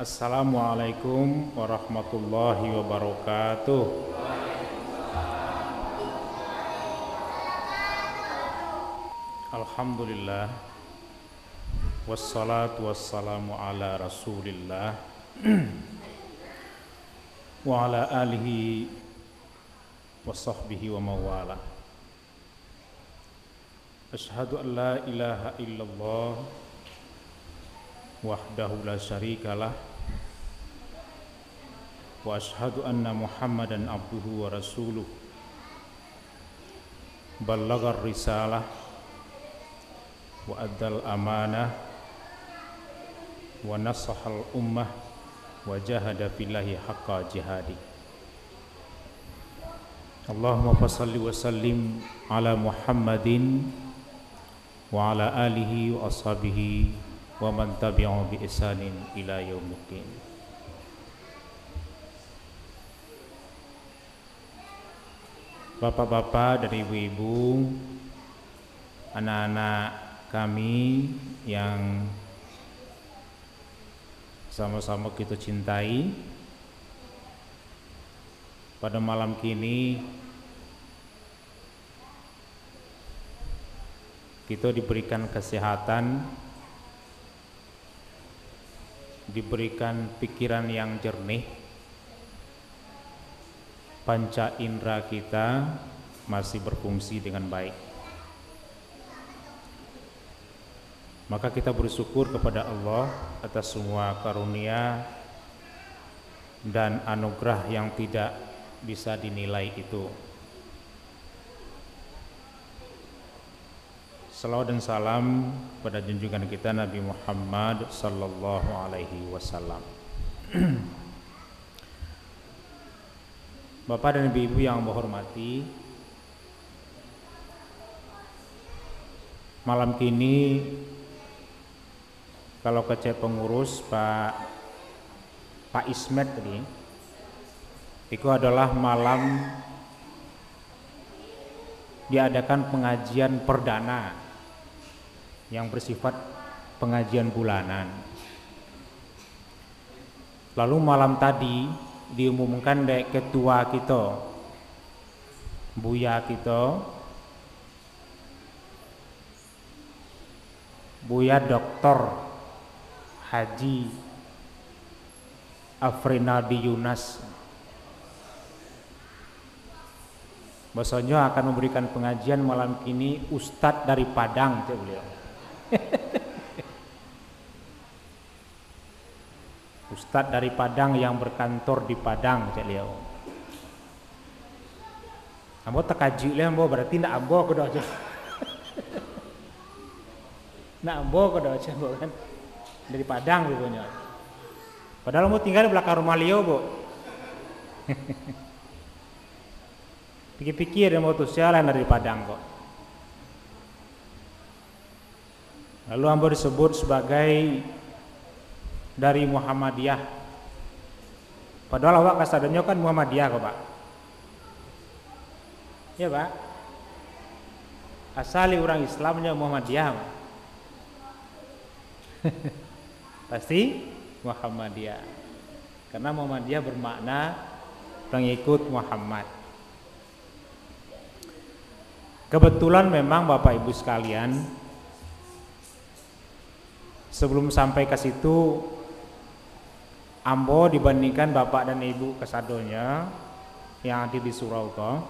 Assalamualaikum warahmatullahi wabarakatuh. Alhamdulillah, wassalatu wassalamu ala rasulillah wa ala alihi wa sahbihi wa mawala. Asyhadu an la ilaha illallah wahdahu la syarikalah wa asyhadu anna Muhammadan abduhu wa rasuluh ballagar risalah wa addal amanah wa nasahal ummah wa jahada fillahi haqqa jihadi. Allahumma fassalli wa sallim ala Muhammadin wa ala alihi wa ashabihi wa man tabi'ahu bi ihsanin ila yaumiddin. Bapak-bapak dan ibu-ibu, anak-anak kami yang sama-sama kita cintai, pada malam kini kita diberikan kesehatan, diberikan pikiran yang jernih, panca indera kita masih berfungsi dengan baik. Maka kita bersyukur kepada Allah atas semua karunia dan anugerah yang tidak bisa dinilai itu. Salawat dan salam pada junjungan kita Nabi Muhammad sallallahu alaihi wasallam. Bapak dan ibu yang saya hormati, malam kini kalau kecek pengurus Pak Ismet tadi, itu adalah malam diadakan pengajian perdana yang bersifat pengajian bulanan. Lalu malam tadi diumumkan dari ketua kita, Buya kita, Buya Dr. Haji Afrinaldi Yunas, bahwasanya akan memberikan pengajian malam ini Ustadz dari Padang, cek beliau. Ustadz dari Padang yang berkantor di Padang, cek beliau. Ambo tekaji lah, ambo berarti ndak ambo kudu aja. Ndak ambo kudu aja, ambo kan dari Padang gitu nya. Padahal ambo tinggal di belakang rumah beliau, Bu. Pikir-pikir ambo tuh sialan dari Padang kok. Lalu ambo disebut sebagai dari Muhammadiyah. Padahal awak kasadanya kan Muhammadiyah kok, Pak. Ya, Pak. Asali orang Islamnya Muhammadiyah. Pak. Pasti Muhammadiyah. Karena Muhammadiyah bermakna pengikut Muhammad. Kebetulan memang Bapak Ibu sekalian, sebelum sampai ke situ, ambo dibandingkan Bapak dan Ibu kesadonya yang ada di surau kok,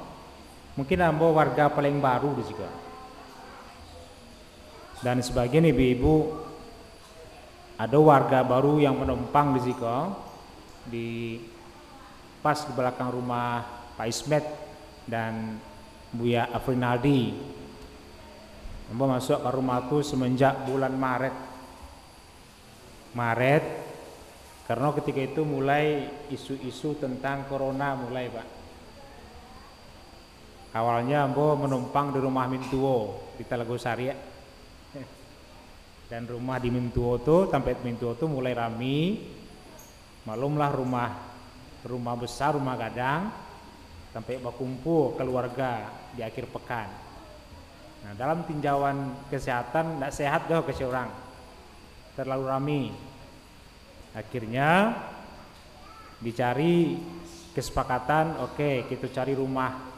mungkin ambo warga paling baru di sini. Dan sebagian ibu-ibu ada warga baru yang menumpang di sini, di pas di belakang rumah Pak Ismet dan Buya Afrinaldi. Ambo masuk ke rumahku semenjak bulan Maret, karena ketika itu mulai isu-isu tentang corona mulai, Pak. Awalnya ambo menumpang di rumah Mintuo di Telagosari, dan rumah di Mintuo tuh, tempat Mintuo tuh mulai rame. Malumlah rumah besar, rumah gadang, sampai berkumpul keluarga di akhir pekan. Nah, dalam tinjauan kesehatan tidak sehat dah ke seorang, terlalu ramai. Akhirnya dicari kesepakatan, oke, kita cari rumah.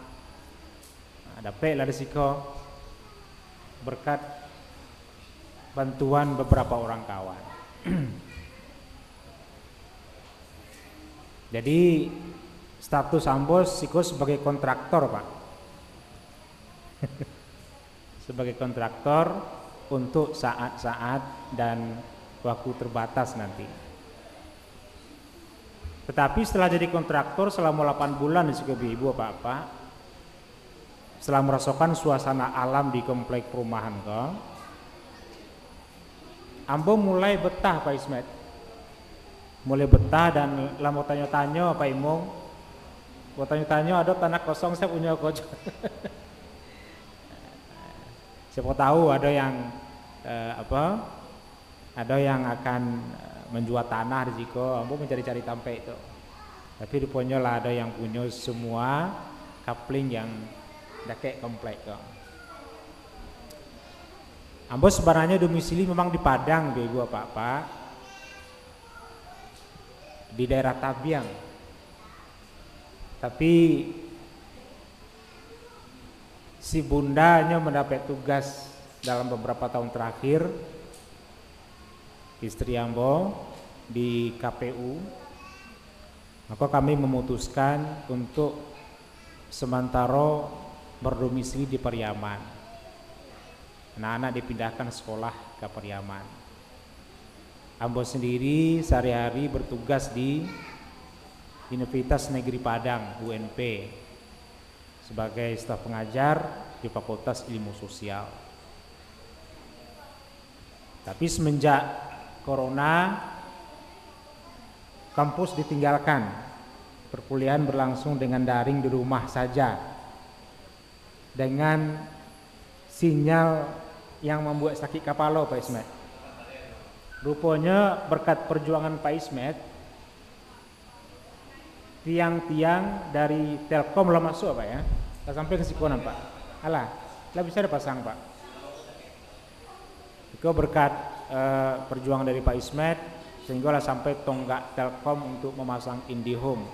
Dapatlah risiko berkat bantuan beberapa orang kawan. Jadi status Ambo Siko sebagai kontraktor, Pak. Sebagai kontraktor untuk saat-saat dan waktu terbatas nanti. Tetapi setelah jadi kontraktor selama 8 bulan di Siko Ibu Bapak, setelah merasakan suasana alam di komplek perumahan kok, Ambo mulai betah Pak Ismet. Mulai betah dan lama tanya-tanya Pak Imong. Mau tanya-tanya ada tanah kosong saya punya kok. Siapa tahu ada yang ada yang akan menjual tanah di Siko, Ambo mencari-cari tampe itu. Tapi rupanya lah ada yang punya semua coupling yang dake komplek kok. Ambo sebenarnya domisili memang di Padang, Ibu Bapak, di daerah Tabiang. Tapi si bundanya mendapat tugas dalam beberapa tahun terakhir, istri Ambo di KPU, maka kami memutuskan untuk sementara berdomisili di Pariaman. Anak-anak dipindahkan sekolah ke Pariaman. Ambo sendiri sehari-hari bertugas di Universitas Negeri Padang UNP sebagai staf pengajar di Fakultas Ilmu Sosial. Tapi semenjak Corona, kampus ditinggalkan, perkuliahan berlangsung dengan daring di rumah saja, dengan sinyal yang membuat sakit kepala Pak Ismet. Rupanya berkat perjuangan Pak Ismet, tiang-tiang dari Telkom lah masuk Pak ya, sampai ke Sikonan Pak. Alah, lah bisa dipasang Pak. Itu berkat perjuangan dari Pak Ismet, sehingga lah sampai tonggak Telkom untuk memasang IndiHome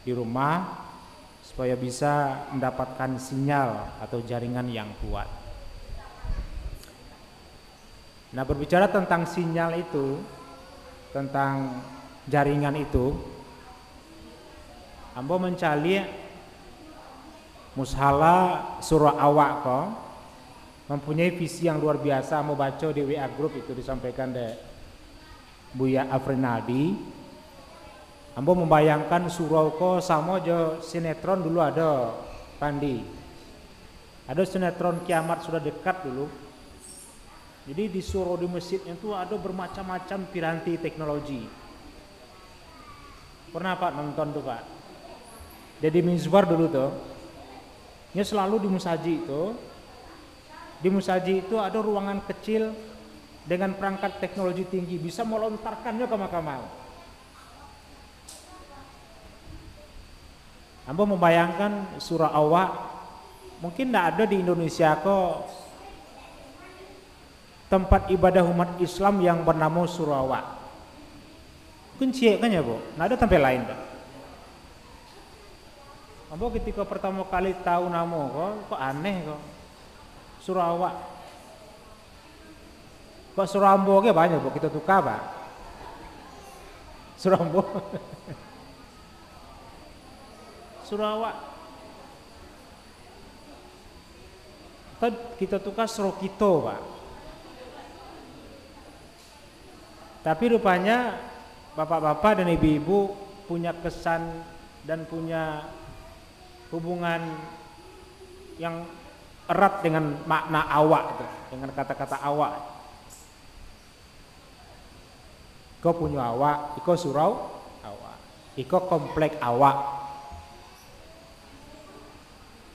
di rumah supaya bisa mendapatkan sinyal atau jaringan yang kuat. Nah, berbicara tentang sinyal itu, tentang jaringan itu, Ambo mencari Mushala surah Awak kok mempunyai visi yang luar biasa. Ambo baca di WA group itu disampaikan oleh Buya Afrinaldi. Ambo membayangkan surau ko sama aja sinetron dulu ada Pandi. Ada sinetron Kiamat Sudah Dekat dulu. Jadi di surau di masjidnya itu ada bermacam-macam piranti teknologi. Pernah Pak nonton tuh Pak? Deddy Mizwar dulu tuh, dia selalu di musaji itu. Di musaji itu ada ruangan kecil dengan perangkat teknologi tinggi, bisa melontarkannya ke Makamal. Ambo membayangkan surah Awak mungkin tidak ada di Indonesia kok tempat ibadah umat Islam yang bernama surah Awak. Mungkin kan ya Bu, tidak ada tempat lain Pak. Ambo ketika pertama kali tahu nama kok aneh kok surah Awak. Kok surah Ambo ke banyak Bu, kita tukar Pak. Surah Ambo. Surah Awak. Kita tukar surah Kito Pak. Tapi rupanya bapak-bapak dan ibu-ibu punya kesan dan punya hubungan yang erat dengan makna awak itu, dengan kata-kata awak. Iko punya awak, iko surau awak, iko komplek awak.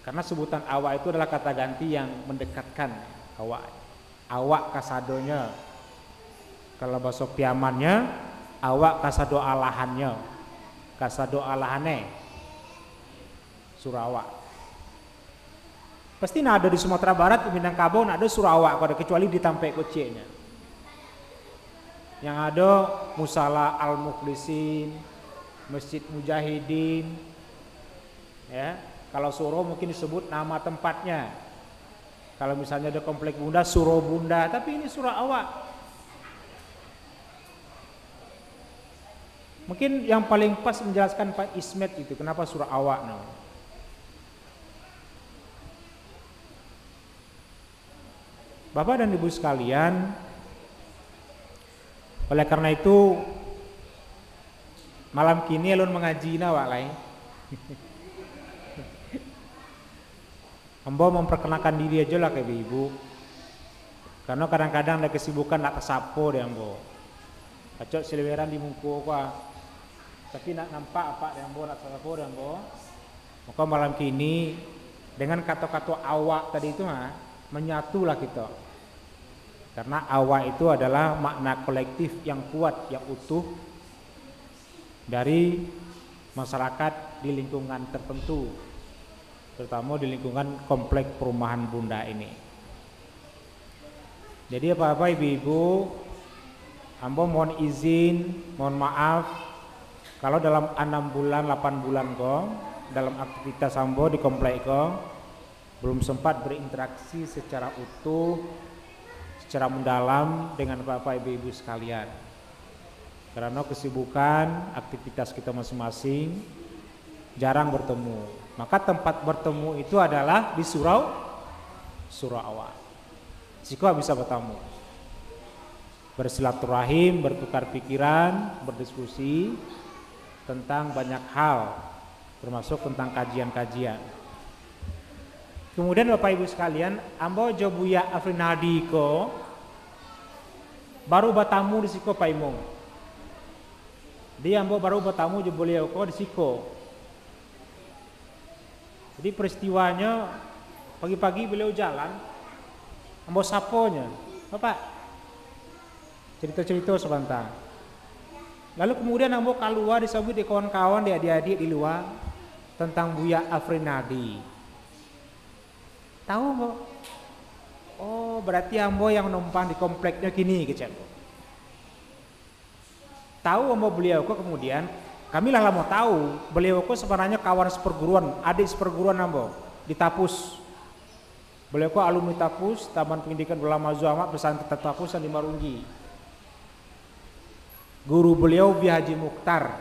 Karena sebutan awak itu adalah kata ganti yang mendekatkan awak. Awak kasadonya, kalau bahasa Piamannya, awak kasado alahannya, kasado alahane, Surawak. Pasti ada di Sumatera Barat, di Minangkabau ada Surawak, kecuali di Tampai Kocenya. Yang ada Musala Al-Mukhlisin, Masjid Mujahidin. Ya, kalau Suro mungkin disebut nama tempatnya. Kalau misalnya ada Komplek Bunda, Suro Bunda, tapi ini Surau Awak. Mungkin yang paling pas menjelaskan Pak Ismet itu kenapa Surau Awak namanya. Bapak dan Ibu sekalian, oleh karena itu malam kini alun mengaji nawak lain. Ambo memperkenalkan diri aja lah ke ibu. Karena kadang-kadang ada kesibukan nak kesapo deh ambo. Acok seliweran di muka apa. Tapi nak nampak apa deh ambo nak kesapo deh ambo. Maka malam kini dengan kata-kata awak tadi itu menyatulah kita. Karena awak itu adalah makna kolektif yang kuat, yang utuh dari masyarakat di lingkungan tertentu, terutama di lingkungan komplek perumahan Bunda ini. Jadi Bapak Ibu, ambo mohon izin, mohon maaf kalau dalam 6 bulan, 8 bulan dalam aktivitas ambo di komplek belum sempat berinteraksi secara utuh, secara mendalam dengan Bapak Ibu sekalian. Karena kesibukan aktivitas kita masing-masing jarang bertemu. Maka tempat bertemu itu adalah di Surau Awak. Siko bisa bertemu, bersilaturahim, bertukar pikiran, berdiskusi tentang banyak hal, termasuk tentang kajian-kajian. Kemudian Bapak Ibu sekalian, ambo Jobuya Afrinadi ko baru bertamu di siko Paimong. Dia ambo baru bertamu di beliau ko di siko. Jadi peristiwanya pagi-pagi beliau jalan, ambo saponya, Bapak cerita-cerita sebentar. Lalu kemudian ambo keluar disambut di kawan-kawan, di adik-adik di luar tentang Buya Afrinadi. Tahu mbok? Oh, berarti ambo yang numpang di kompleknya kini kecil. Tahu ambo beliau kok kemudian kami lah mau tahu beliau kok sebenarnya kawan seperguruan, adik seperguruan ambo di Tapus. Beliau kok alumni Tapus, Taman Pendidikan Ulama Zuama Pesantren Tapusan di Marunggi. Guru beliau Biya Haji Mukhtar.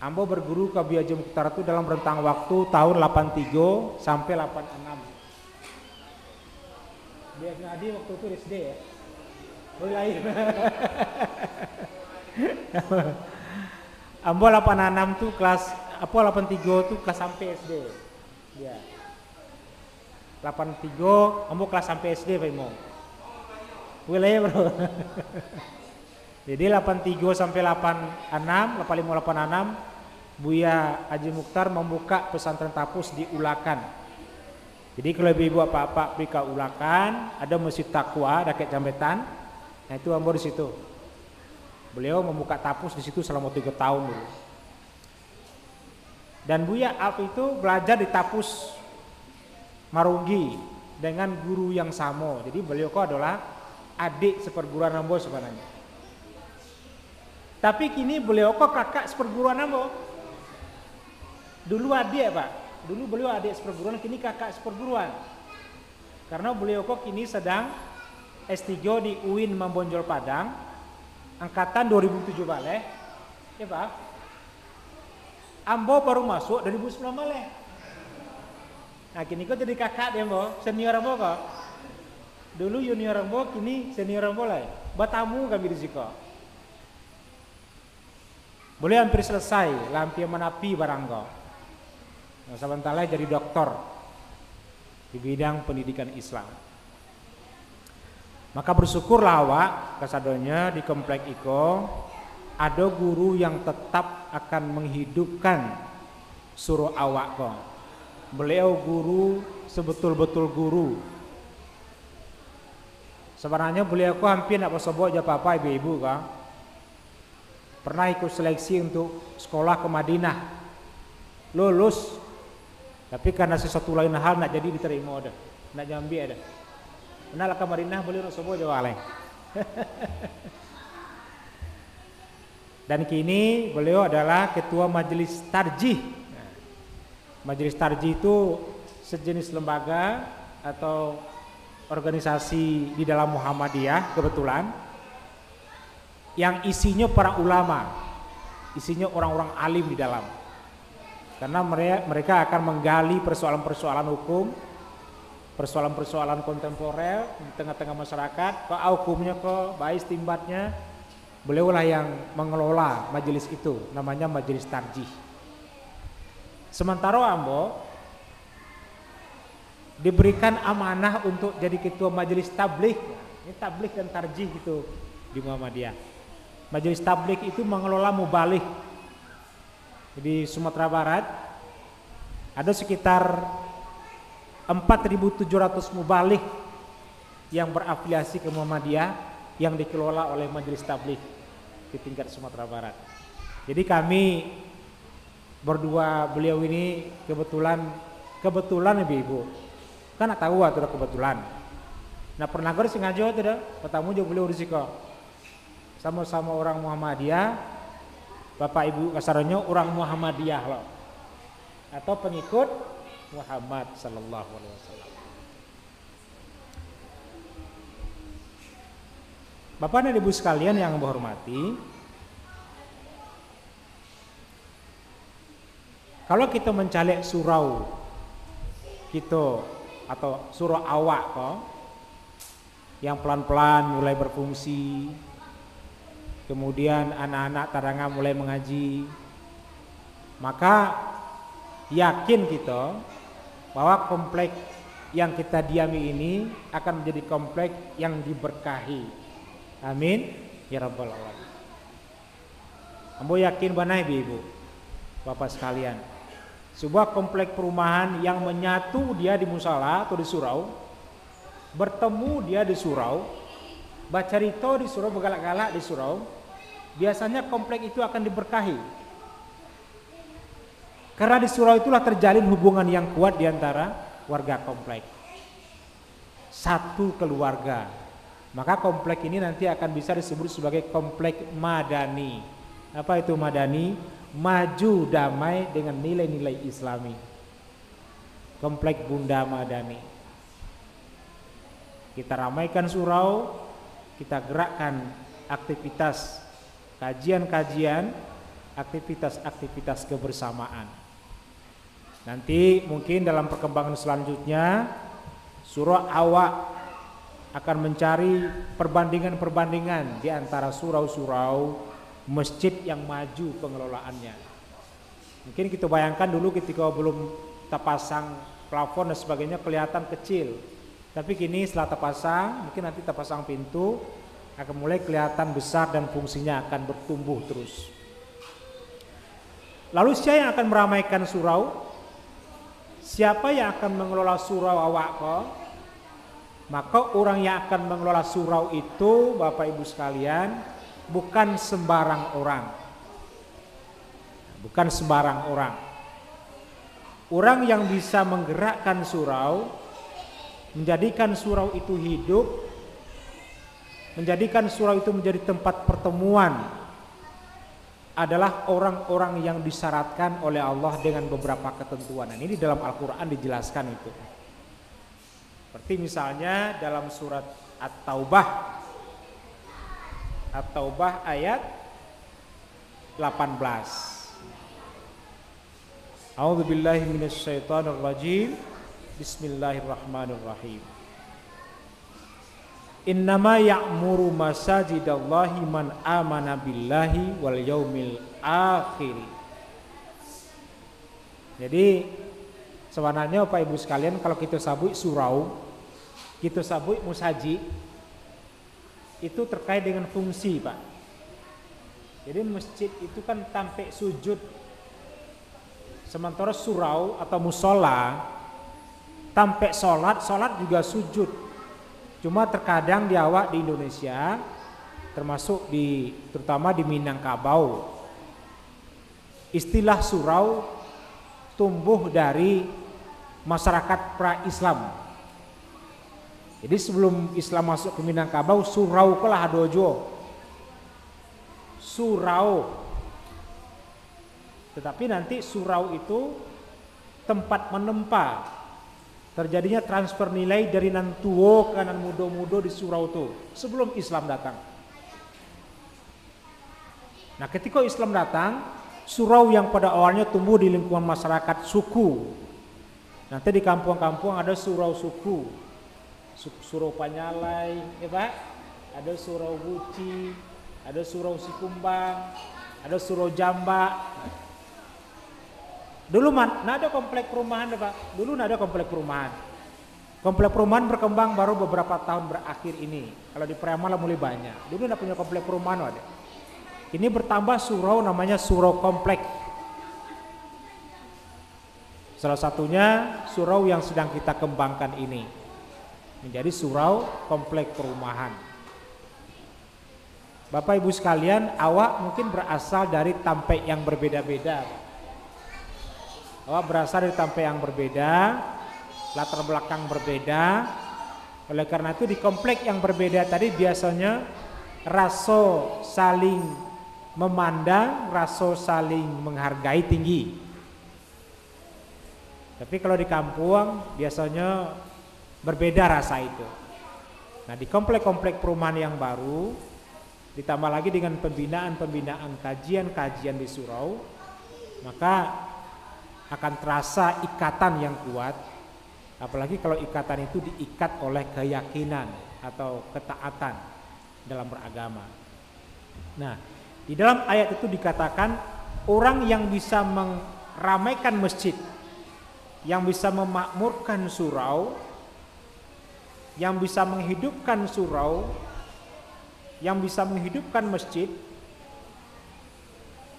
Ambo berguru ke Biya Haji Mukhtar itu dalam rentang waktu tahun 83 sampai 86. Biar Adi waktu itu SD ya, baru lahir. Ambo 86 tuh kelas apa 83 tuh kelas sampai SD. Ya. 83 ambo kelas sampai SD Pak Imo. Wilayah bro. Jadi 83 sampai 86, 85 86 Buya Haji Mukhtar membuka pesantren Tapus di Ulakan. Jadi kalau ibu apa-apa pergi ke Ulakan, ada Masjid Takwa, Rakyat Jambetan. Nah itu ambo di situ. Beliau membuka Tapus di situ selama 3 tahun dulu. Dan Buya Alf itu belajar di Tapus Marunggi dengan guru yang sama. Jadi beliau kok adalah adik seperguruan ambo sebenarnya. Tapi kini beliau kok kakak seperguruan ambo. Dulu adik Pak. Dulu beliau adik seperguruan, kini kakak seperguruan. Karena beliau kok kini sedang S3 di UIN Mambonjol Padang, angkatan 2007 balik. Ya Pak. Ambo baru masuk 2009 balik. Nah kini kok jadi kakak dia Ambo, senior Ambo kok. Dulu junior Ambo, kini senior Ambo lah. Bertamu kami di sini. Boleh hampir selesai, hampir menapi barang kok. Nah, sebentar lagi jadi doktor di bidang pendidikan Islam. Maka bersyukurlah awak kasadonya di komplek Iko ada guru yang tetap akan menghidupkan Surau Awak kok. Beliau guru sebetul-betul guru. Sebenarnya beliau kok hampir nak bersobok aja apa ibu-ibu kak. Pernah ikut seleksi untuk sekolah ke Madinah, lulus. Tapi karena sesuatu lain hal nak jadi diterima ada, nak jambi ada. Nak ke Madinah boleh nak semua jawab lain. Dan kini beliau adalah ketua Majelis Tarjih. Nah, Majelis Tarjih itu sejenis lembaga atau organisasi di dalam Muhammadiyah kebetulan yang isinya para ulama, isinya orang-orang alim di dalam. Karena mereka akan menggali persoalan-persoalan hukum, persoalan-persoalan kontemporer di tengah-tengah masyarakat, ke hukumnya, ke baik istimbatnya. Beliaulah yang mengelola majelis itu, namanya Majelis Tarjih. Sementara ambo diberikan amanah untuk jadi ketua Majelis Tabligh. Ini tabligh dan tarjih gitu di Muhammadiyah. Majelis Tabligh itu mengelola mubaligh. Di Sumatera Barat ada sekitar 4.700 mubaligh yang berafiliasi ke Muhammadiyah yang dikelola oleh Majelis Tabligh di tingkat Sumatera Barat. Jadi kami berdua, beliau ini kebetulan ibu-ibu kan tahu atau kebetulan. Nah pernah gue sengaja tidak ketemu juga beliau di siko. Sama-sama orang Muhammadiyah, bapak ibu kasarannya orang Muhammadiyah loh, atau pengikut Muhammad Sallallahu Alaihi Wasallam. Bapak dan ibu sekalian yang menghormati, kalau kita mencalek surau kita atau surau awak kok yang pelan-pelan mulai berfungsi, kemudian anak-anak tarangan mulai mengaji, maka yakin kita bahwa komplek yang kita diami ini akan menjadi komplek yang diberkahi. Amin ya rabbal alamin. Ambo yakin banai ibu, bapak sekalian, sebuah komplek perumahan yang menyatu dia di musala atau di surau, bertemu dia di surau, bacarito di surau, begalak-galak di surau, biasanya komplek itu akan diberkahi. Karena di surau itulah terjalin hubungan yang kuat di antara warga komplek. Satu keluarga. Maka komplek ini nanti akan bisa disebut sebagai komplek madani. Apa itu madani? Maju damai dengan nilai-nilai Islami. Komplek Bunda Madani. Kita ramaikan surau, kita gerakkan aktivitas kajian-kajian, aktivitas-aktivitas kebersamaan. Nanti mungkin dalam perkembangan selanjutnya surau awak akan mencari perbandingan-perbandingan di antara surau-surau masjid yang maju pengelolaannya. Mungkin kita bayangkan dulu ketika belum terpasang plafon dan sebagainya kelihatan kecil. Tapi kini setelah terpasang, mungkin nanti terpasang pintu, akan mulai kelihatan besar dan fungsinya akan bertumbuh terus. Lalu siapa yang akan meramaikan surau? Siapa yang akan mengelola surau awak kok? Maka orang yang akan mengelola surau itu, Bapak Ibu sekalian, bukan sembarang orang. Bukan sembarang orang. Orang yang bisa menggerakkan surau, menjadikan surau itu hidup, menjadikan surau itu menjadi tempat pertemuan, adalah orang-orang yang disyaratkan oleh Allah dengan beberapa ketentuan. Ini di dalam Al-Quran dijelaskan itu. Seperti misalnya dalam surat At-Taubah ayat 18. A'udzubillahi minasyaitonirrajim. Bismillahirrahmanirrahim. Innama ya'muru masajidallahi man amana billahi wal yaumil akhir. Jadi sebenarnya Bapak Ibu sekalian, kalau kita sabui surau, kita sabui musaji, itu terkait dengan fungsi, Pak. Jadi masjid itu kan sampai sujud, sementara surau atau musola sampai sholat juga sujud. Cuma terkadang di awak di Indonesia, termasuk terutama di Minangkabau, istilah surau tumbuh dari masyarakat pra-Islam. Jadi sebelum Islam masuk ke Minangkabau, surau kelah dojo. surau. Tetapi nanti surau itu tempat menempa. Terjadinya transfer nilai dari nan tuo ke nan mudo-mudo di surau itu sebelum Islam datang. Nah, ketika Islam datang, surau yang pada awalnya tumbuh di lingkungan masyarakat suku. Nanti di kampung-kampung ada surau suku. Surau Panyalai, ya Pak? Ada surau Guci, ada surau Sikumbang, ada surau Jambak. Dulu nggak ada komplek perumahan, Pak. Dulu nggak ada komplek perumahan. Komplek perumahan berkembang baru beberapa tahun berakhir ini. Kalau di Priamala mulai banyak. Dulu nggak punya komplek perumahan, ada. Ini bertambah surau namanya surau komplek. Salah satunya surau yang sedang kita kembangkan ini menjadi surau komplek perumahan. Bapak Ibu sekalian, awak mungkin berasal dari Tampe yang berbeda-beda. Awak berasal dari Tampe yang berbeda, latar belakang berbeda. Oleh karena itu di komplek yang berbeda tadi biasanya rasa saling memandang, rasa saling menghargai tinggi. Tapi kalau di kampung biasanya berbeda rasa itu. Nah, di komplek-komplek perumahan yang baru ditambah lagi dengan pembinaan-pembinaan kajian-kajian di surau, maka akan terasa ikatan yang kuat. Apalagi kalau ikatan itu diikat oleh keyakinan atau ketaatan dalam beragama. Nah, di dalam ayat itu dikatakan orang yang bisa meramaikan masjid, yang bisa memakmurkan surau, yang bisa menghidupkan surau, yang bisa menghidupkan masjid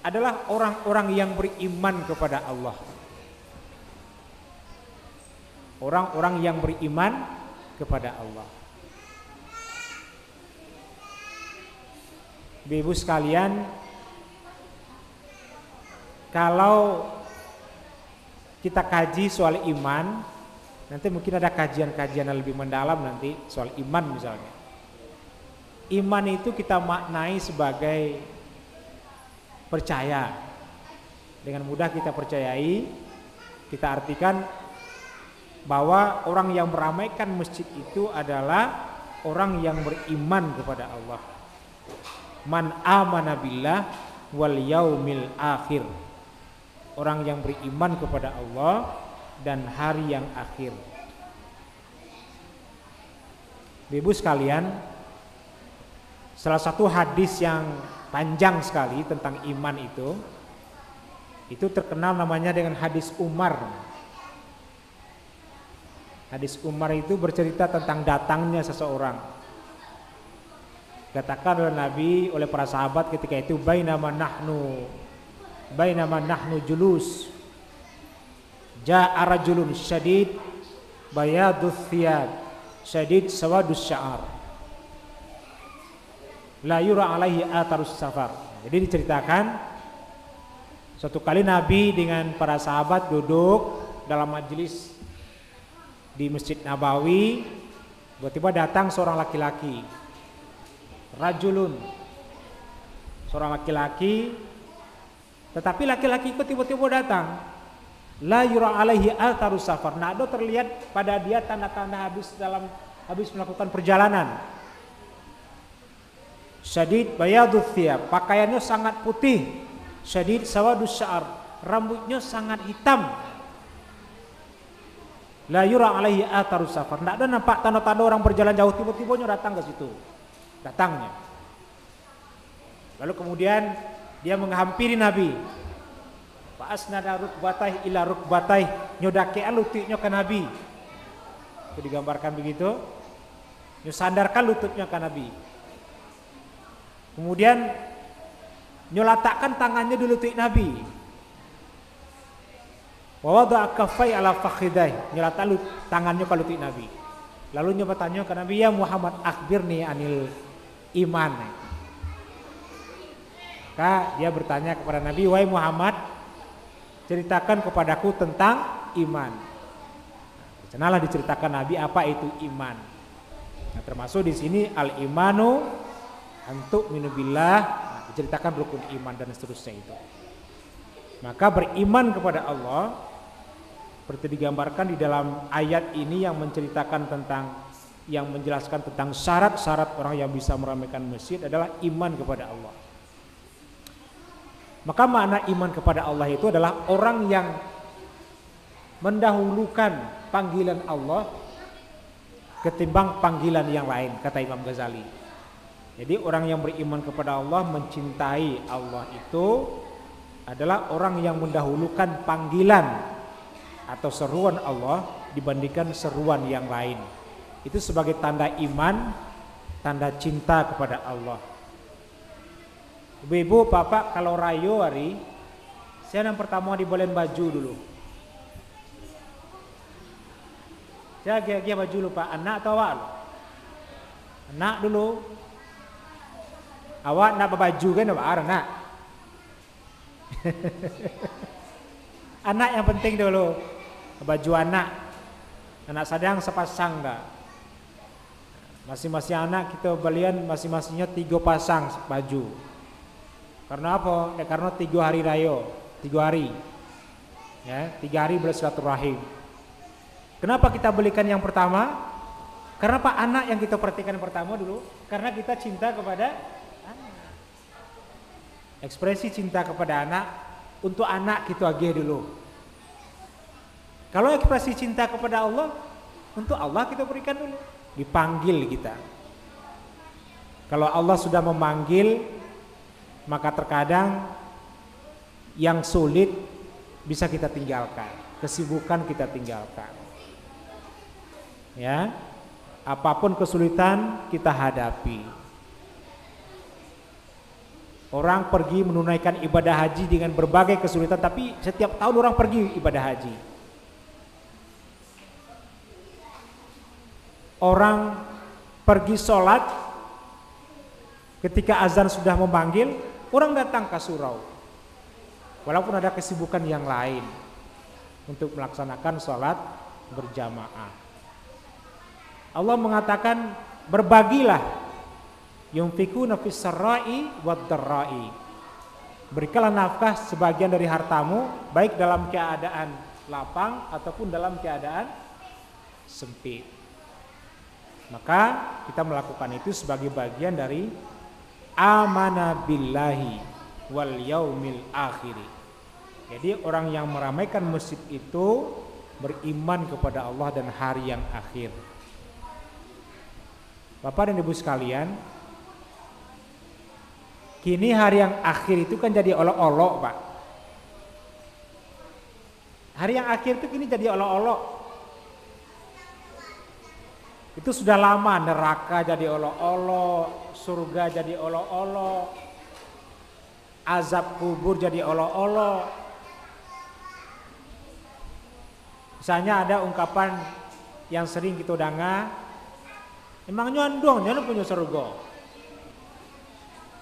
adalah orang-orang yang beriman kepada Allah. Orang-orang yang beriman kepada Allah. Ibu sekalian, kalau kita kaji soal iman, nanti mungkin ada kajian-kajian yang lebih mendalam nanti soal iman misalnya. Iman itu kita maknai sebagai percaya. Dengan mudah kita percayai, kita artikan bahwa orang yang meramaikan masjid itu adalah orang yang beriman kepada Allah. Man amana billah wal yaumil akhir. Orang yang beriman kepada Allah dan hari yang akhir. Ibu sekalian, salah satu hadis yang panjang sekali tentang iman itu terkenal namanya dengan hadis Umar. Hadis Umar itu bercerita tentang datangnya seseorang. Katakan oleh Nabi, oleh para sahabat ketika itu, bainama nahnu julus ja'a rajulun syadid bayadus thiyab syadid sawadus sya'ar la yura alaihi atharus safar. Jadi diceritakan suatu kali Nabi dengan para sahabat duduk dalam majelis di Masjid Nabawi, tiba-tiba datang seorang laki-laki, rajulun, seorang laki-laki, tetapi laki-laki itu tiba-tiba datang, la yura alaihi atharus safar, nado terlihat pada dia tanda-tanda habis melakukan perjalanan. Syadid bayadus thiyab, pakaiannya sangat putih. Syadid sawadus sya'ar, rambutnya sangat hitam. La yura alaihi atharus safar, ndak ada nampak tanda-tanda orang berjalan jauh, tiba-tiba datang ke situ. Datangnya. Lalu kemudian dia menghampiri Nabi. Fa asnada rukbatayhi ila rukbatayhi, nyodakean lututnya ke Nabi. Itu digambarkan begitu. Nyosandarkan lututnya ke Nabi. Kemudian nyolatakkan tangannya di lutut Nabi. Wa wada'a kaffai ala fakhidai, nyolatak tangannya ke lutut Nabi. Lalu nyoba tanya ke Nabi, ya Muhammad akhbirni anil iman. Maka dia bertanya kepada Nabi, wahai Muhammad, ceritakan kepadaku tentang iman. Senalah diceritakan Nabi apa itu iman. Nah, termasuk di sini al imanu antuk minubillah. Nah, diceritakan rukun iman dan seterusnya itu. Maka beriman kepada Allah seperti digambarkan di dalam ayat ini yang menceritakan tentang, yang menjelaskan tentang syarat-syarat orang yang bisa meramaikan masjid adalah iman kepada Allah. Maka makna iman kepada Allah itu adalah orang yang mendahulukan panggilan Allah ketimbang panggilan yang lain, kata Imam Ghazali. Jadi orang yang beriman kepada Allah, mencintai Allah itu adalah orang yang mendahulukan panggilan atau seruan Allah dibandingkan seruan yang lain. Itu sebagai tanda iman, tanda cinta kepada Allah. Ibu-ibu, bapak kalau rayo hari, saya yang pertama dibolehin baju dulu. Saya kira baju lupa, anak atau awak? Anak dulu. Awak nak berbaju kan awak anak. Anak yang penting dulu. Baju anak. Anak sadang sepasang dah. Masing-masing anak kita belian masing-masingnya 3 pasang baju. Karena apa? Ya, karena 3 hari raya, 3 hari. Ya, 3 hari bersilaturahim. Kenapa kita belikan yang pertama? Karena Pak anak yang kita perhatikan yang pertama dulu, karena kita cinta kepada anak. Ekspresi cinta kepada anak, untuk anak kita agih dulu. Kalau ekspresi cinta kepada Allah, untuk Allah kita berikan dulu. Dipanggil kita. Kalau Allah sudah memanggil, maka terkadang yang sulit bisa kita tinggalkan, kesibukan kita tinggalkan. Ya, apapun kesulitan kita hadapi. Orang pergi menunaikan ibadah haji dengan berbagai kesulitan, tapi setiap tahun orang pergi ibadah haji. Orang pergi sholat, ketika azan sudah memanggil, orang datang ke surau. Walaupun ada kesibukan yang lain untuk melaksanakan sholat berjamaah. Allah mengatakan berbagilah. Yunfikuna fis sarra'i wad dharra'i. Berikanlah nafkah sebagian dari hartamu, baik dalam keadaan lapang ataupun dalam keadaan sempit. Maka kita melakukan itu sebagai bagian dari amana billahi wal yaumil akhiri. Jadi orang yang meramaikan masjid itu beriman kepada Allah dan hari yang akhir. Bapak dan Ibu sekalian, kini hari yang akhir itu kan jadi olok-olok, Pak. Hari yang akhir itu kini jadi olok-olok. Itu sudah lama, neraka jadi olok-olok, surga jadi olok-olok, azab kubur jadi olok-olok. Misalnya ada ungkapan yang sering kita dengar, emangnya andong, jangan punya surga.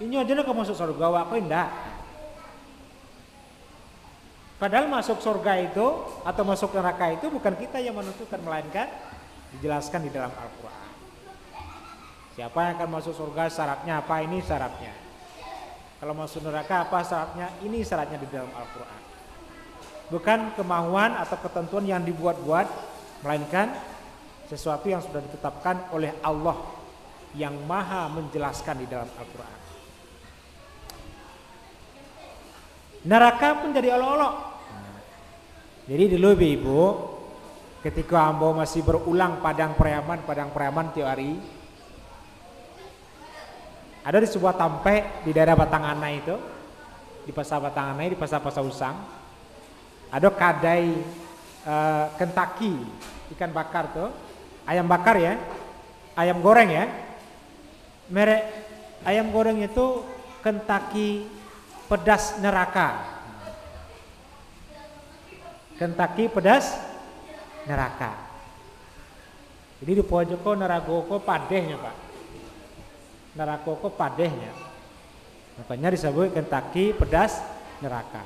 Ini aja nak masuk surga, apa enggak? Padahal masuk surga itu atau masuk neraka itu bukan kita yang menentukan, melainkan dijelaskan di dalam Al-Quran. Siapa yang akan masuk surga, syaratnya apa, ini syaratnya. Kalau masuk neraka apa syaratnya, ini syaratnya di dalam Al-Quran. Bukan kemauan atau ketentuan yang dibuat-buat, melainkan sesuatu yang sudah ditetapkan oleh Allah yang maha menjelaskan di dalam Al-Quran. Neraka pun jadi olok-olok. Jadi dulu ibu, ketika ambo masih berulang padang preaman tiap hari, ada di sebuah tampe di daerah Batanganai itu, di pasar Batanganai, di pasar Usang, ada kadai Kentucky ikan bakar tuh, ayam bakar ya, ayam goreng ya. Merek ayam goreng itu Kentucky pedas neraka. Kentucky pedas neraka. Jadi di pojoko neraka padehnya, Pak. Neraka padehnya. Makanya disebut Kentucky pedas neraka.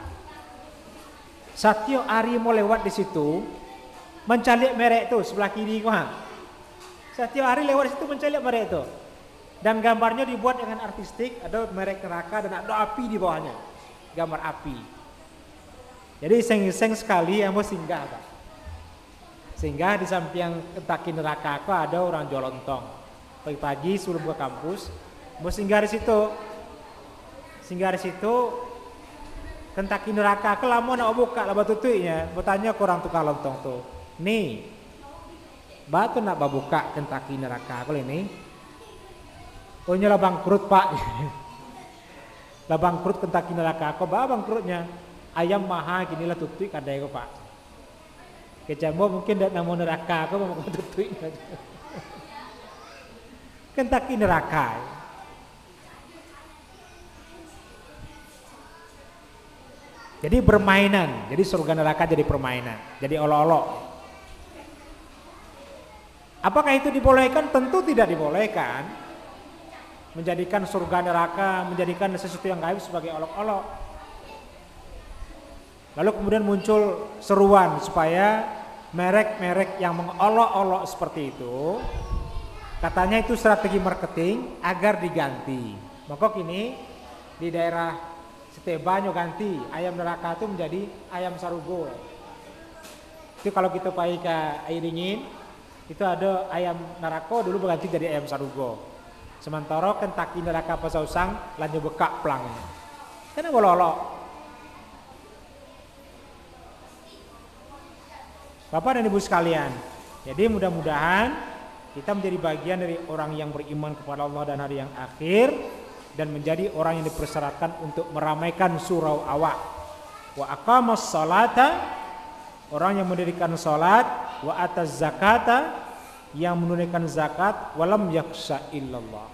Setiap hari mau lewat di situ, mencalik merek itu sebelah kiri gua. Setiap hari lewat di situ mencalik merek itu. Dan gambarnya dibuat dengan artistik, ada merek neraka dan ada api di bawahnya, gambar api. Jadi iseng-iseng sekali yang mau singgah, Pak. Singgah di samping kentaki neraka aku ada orang jolontong. Pagi-pagi sebelum ke kampus, mau singgah di situ. Singgah di situ, kentaki neraka aku lama nak buka lah batutunya. Bertanya ke orang tukang lontong tuh, nih, batu nak buka kentaki neraka aku ini? Oh nyala bangkrut Pak. Lah bangkrut kentaki neraka aku, bangkrutnya ayam mahal gini lah tutui kadai ko Pak. Kecambo mungkin dak namo neraka aku mau tutui. Kentaki neraka. Jadi permainan, jadi surga neraka jadi permainan, jadi olok-olok. Apakah itu dibolehkan? Tentu tidak dibolehkan. Menjadikan surga neraka, menjadikan sesuatu yang gaib sebagai olok-olok. Lalu kemudian muncul seruan supaya merek-merek yang mengolok-olok seperti itu, katanya itu strategi marketing agar diganti. Maka kini di daerah Setebanyo ganti ayam neraka itu menjadi ayam sarugo. Itu kalau kita pergi ke air dingin, itu ada ayam neraka dulu berganti jadi ayam sarugo. Sementara kentaki neraka pasausang lanjut bekak pelangnya. Karena bololok. Bapak dan Ibu sekalian, jadi mudah-mudahan kita menjadi bagian dari orang yang beriman kepada Allah dan hari yang akhir, dan menjadi orang yang dipersyaratkan untuk meramaikan surau awak. Wa aqamas salata, orang yang mendirikan salat, wa ataz zakata, yang menunaikan zakat, walam yakhsha illallah.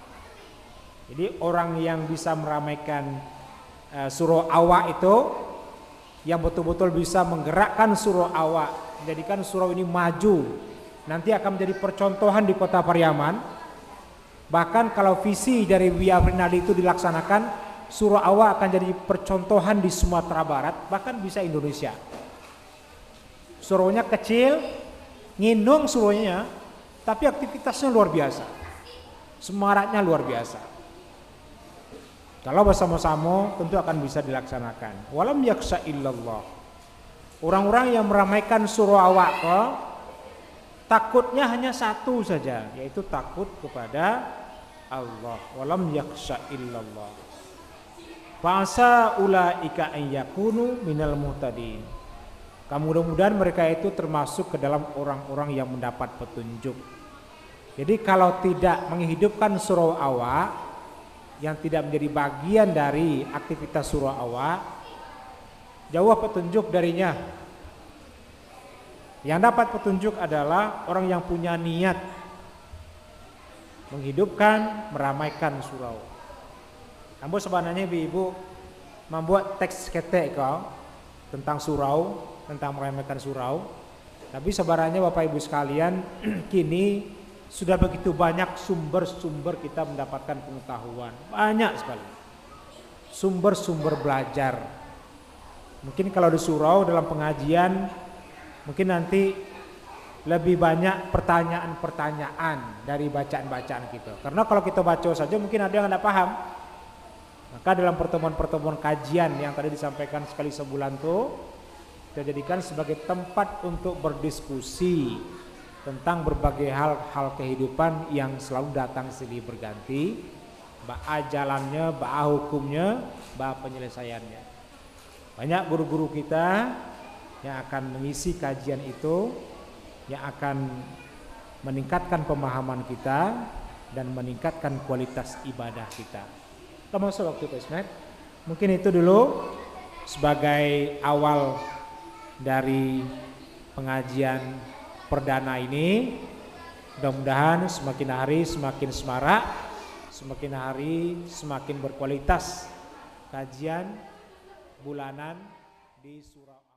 Jadi orang yang bisa meramaikan surau awak itu, yang betul-betul bisa menggerakkan surau awak, menjadikan surau ini maju, nanti akan menjadi percontohan di kota Pariaman. Bahkan kalau visi dari Buya Rinaldi itu dilaksanakan, surau awak akan jadi percontohan di Sumatera Barat, bahkan bisa Indonesia. Suraunya kecil, ngindung suraunya, tapi aktivitasnya luar biasa. Semaraknya luar biasa. Kalau bersama-sama tentu akan bisa dilaksanakan. Walam yakhsha illallah. Orang-orang yang meramaikan surau awak takutnya hanya satu saja, yaitu takut kepada Allah. Walam yakhsha illallah. Fa'asa ulaika an yakunu minal muhtadin. Mudah-mudahan mereka itu termasuk ke dalam orang-orang yang mendapat petunjuk. Jadi kalau tidak menghidupkan surau awak, yang tidak menjadi bagian dari aktivitas surau awak, jauh petunjuk darinya. Yang dapat petunjuk adalah orang yang punya niat menghidupkan, meramaikan surau. Ambo sebenarnya ibu membuat teks ketek kau tentang surau, tentang meramaikan surau. Tapi sebenarnya Bapak Ibu sekalian, kini sudah begitu banyak sumber-sumber kita mendapatkan pengetahuan. Banyak sekali sumber-sumber belajar. Mungkin kalau di surau dalam pengajian, mungkin nanti lebih banyak pertanyaan-pertanyaan dari bacaan-bacaan kita. Karena kalau kita baca saja mungkin ada yang tidak paham. Maka dalam pertemuan-pertemuan kajian yang tadi disampaikan sekali sebulan tuh, kita jadikan sebagai tempat untuk berdiskusi tentang berbagai hal-hal kehidupan yang selalu datang silih berganti, ba'a jalannya, ba'a hukumnya, ba'a penyelesaiannya. Banyak guru-guru kita yang akan mengisi kajian itu, yang akan meningkatkan pemahaman kita dan meningkatkan kualitas ibadah kita. Termasuk waktu Pak, mungkin itu dulu sebagai awal dari pengajian perdana ini. Mudah-mudahan semakin hari semakin semarak, semakin hari semakin berkualitas kajian bulanan di surau.